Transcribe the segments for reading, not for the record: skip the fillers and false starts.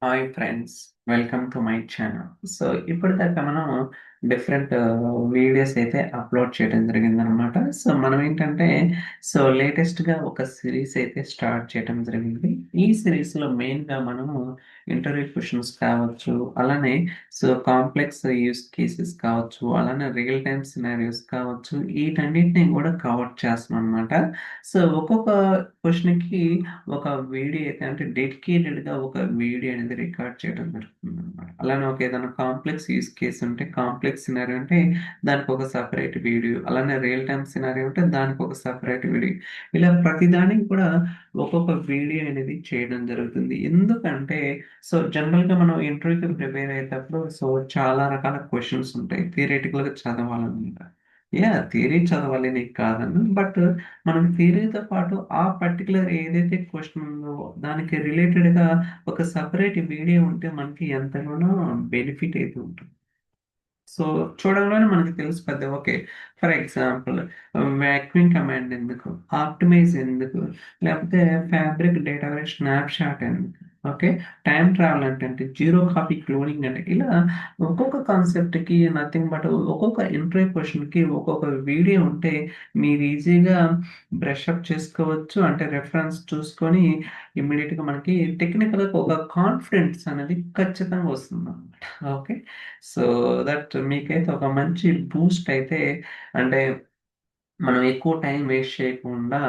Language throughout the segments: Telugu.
Hi friends, welcome to my channel. So ఇప్పటిదాకా మనం డిఫరెంట్ వీడియోస్ అయితే అప్లోడ్ చేయడం జరిగిందనమాట. సో మనం ఏంటంటే లేటెస్ట్గా ఒక సిరీస్ అయితే స్టార్ట్ చేయడం జరిగింది. ఈ సిరీస్లో మెయిన్గా మనము ఇంటర్వ్యూ క్వశ్చన్స్ కావచ్చు, అలానే కాంప్లెక్స్ యూస్ కేసెస్ కావచ్చు, అలానే రియల్ టైమ్ సినారియోస్ కావచ్చు, వీటన్నిటిని కూడా కవర్ చేస్తున్నాం అనమాట. సో ఒక్కొక్క క్వశ్చన్కి ఒక వీడియో అయితే అంటే డెడికేటెడ్‌గా ఒక వీడియో అనేది రికార్డ్ చేయడం జరుగుతుందనమాట. అలానే ఒక ఏదైనా కాంప్లెక్స్ యూజ్ కేస్ ఉంటే, కాంప్లెక్స్ సినారియో అంటే దానికి ఒక సెపరేట్ వీడియో, అలానే రియల్ టైమ్ సినారియో ఉంటే దానికి ఒక సెపరేట్ వీడియో. ఇలా ప్రతిదానికి కూడా ఒక్కొక్క వీడియో అనేది చేయడం జరుగుతుంది. ఎందుకంటే జనరల్‌గా మనం ఇంటర్వ్యూకి ప్రిపేర్ అయ్యేటప్పుడు చాలా రకాల క్వెషన్స్ ఉంటాయి. థియరిటికల్‌గా చదవాలన్నమాట. థియరీ చదవాలి నీకు కాదనను. బట్ మనం థియరీతో పాటు ఆ పర్టిక్యులర్ ఏదైతే క్వెషన్ ఉందో దానికి రిలేటెడ్‌గా ఒక సెపరేట్ వీడియో ఉంటే మనకి ఎంతగానో బెనిఫిట్ అయితే ఉంటుంది. సో, చూడంగానే మనకు తెలిసిపోద్ది. Okay. For example vacuum command ఎందుకు? ఆప్టిమైజ్ ఎందుకు? లేకపోతే ఫ్యాబ్రిక్ డేటాబేస్ స్నాప్‌షాట్ ఎందుకు? ఓకే. టైమ్ ట్రావెల్ అంటే జీరో కాపీ క్లోనింగ్ అంటే ఇలా ఒక్కొక్క కాన్సెప్ట్‌కి నథింగ్ బట్ ఒక్కొక్క ఇంటర్వ్యూ క్వెషన్‌కి ఒక్కొక్క వీడియో ఉంటే మీరు ఈజీగా బ్రష్ అప్ చేసుకోవచ్చు. అంటే రిఫరెన్స్ చూసుకొని ఇమ్మీడియేట్‌గా మనకి టెక్నికల్‌గా ఒక కాన్ఫిడెన్స్ అనేది ఖచ్చితంగా వస్తుందన్నమాట. ఓకే. సో దట్ మీకైతే ఒక మంచి బూస్ట్ అయితే అంటే మనం ఎక్కువ టైం వేస్ట్ చేయకుండా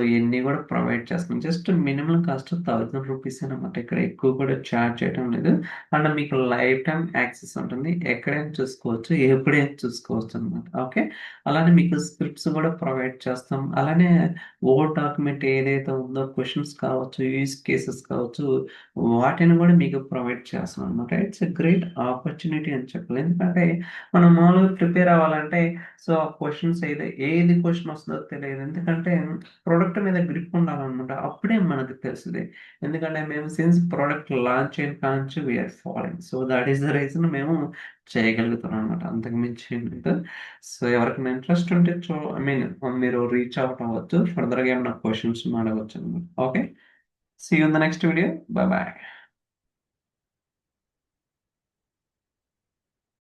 ఇయన్నీ గూడా ప్రొవైడ్ చేస్తున్నాం. జస్ట్ మినిమమ్ కాస్ట్ రూ. 1000 అనమాట. ఇక్కడ ఎక్కువ కూడా చార్జ్ చేయడం లేదు. అండ్ మీకు లైఫ్ టైమ్ యాక్సెస్ ఉంటుంది. ఎక్కడైనా చూసుకోవచ్చు. ఎప్పుడైనా చూసుకోవచ్చనమాట. ఓకే. అలానే మీకు స్క్రిప్ట్స్ గూడా ప్రొవైడ్ చేస్తాం. అలానే వర్డ్ డాక్యుమెంట్ ఏదైతే ఉందో క్వెషన్స్ కావచ్చు, యూజ్ కేసెస్ కావచ్చు, వాటిని గూడా మీకు ప్రొవైడ్ చేస్తామనమాట. ఇట్స్ ఎ గ్రేట్ ఆపర్చునిటీ అని చెప్పాలి. ఎందుకంటే మనం మామూలుగా ప్రిపేర్ అవ్వాలంటే ఆ క్వెషన్స్ ఏది క్వెషన్ వస్తుందో తెలియదు. ఎందుకంటే ప్రొడక్ట్ మీద గ్రిప్ ఉండాలనమాట. అప్పుడే మనకు తెలుస్తది. ఎందుకంటే మేము సిన్స్ ప్రొడక్ట్ లాంచ్ అయిన కాంచి we are following. That is the reason మేము చేయగలుగుతున్నాం అనమాట. అంతకు మించి ఏం లేదు. ఎవరికైనా ఇంట్రెస్ట్ ఉంటే ఐ మీన్ మీరు రీచ్ ఔట్ అవ్వచ్చు. ఫర్దర్‌గా ఏమన్నా క్వెషన్స్ అడగొచ్చనమాట. Okay. See you in the next video. Bye by.